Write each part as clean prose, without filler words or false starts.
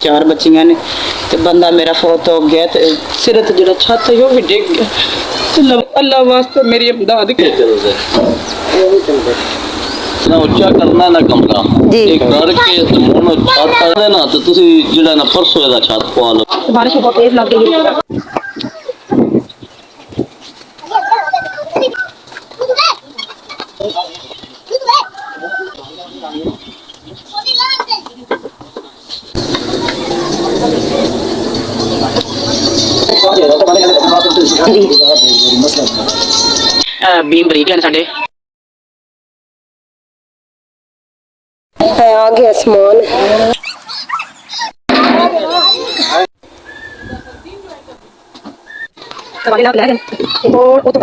4 बच्चियां ने ते बंदा मेरा फौत हो गया ते सिर ते जेड़ा छत है वो भी डिग गया ते अल्लाह वास्ते मेरी इमदाद कर। ना ਉੱਚਾ ਕਰਨਾ ਨਾ ਕਮਰਾ ਜੀ। ਇਹ ਕਰਕੇ ਤੇ ਹੁਣ ਛੱਤ ਆ ਨਾ ਤੇ ਤੁਸੀਂ ਜਿਹੜਾ ਨਾ ਪਰਸੋਂ ਇਹਦਾ ਛੱਤ ਪਵਾ ਲਓ। बारिश बहुत तेज लग गई है। बीम बरीक है साडे आ गया आसमान। और वो तो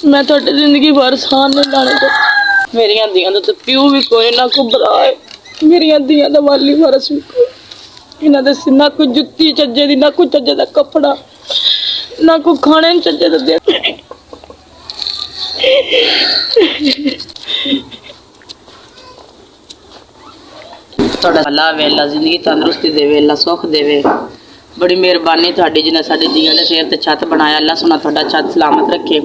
मैं थोड़ी जिंदगी भर सान नहीं लाने को मेरिया दियां तो प्यू भी कोई ना को भरा है मेरिया दियां तो वाली फरस भी कोई इन्हां दे ना कोई जुत्ती चज्जे दी ना कोई चज्जे दा कपड़ा ना कोई खाने न चज्जे दा दे ਤੁਹਾਡਾ ਅੱਲਾ ਵੇਲਾ ਜ਼ਿੰਦਗੀ ਤੰਦਰੁਸਤੀ ਦੇਵੇ ਅੱਲਾ ਸੁੱਖ ਦੇਵੇ ਬੜੀ ਮਿਹਰਬਾਨੀ ਤੁਹਾਡੀ ਜਿਨ੍ਹਾਂ ਸਾਡੀ ਦੀਆਂ ਦੇ ਸਿਰ ਤੇ ਛੱਤ ਬਣਾਇਆ ਅੱਲਾ ਸੁਣਾ ਤੁਹਾਡਾ ਛੱਤ ਸਲਾਮਤ ਰੱਖੇ।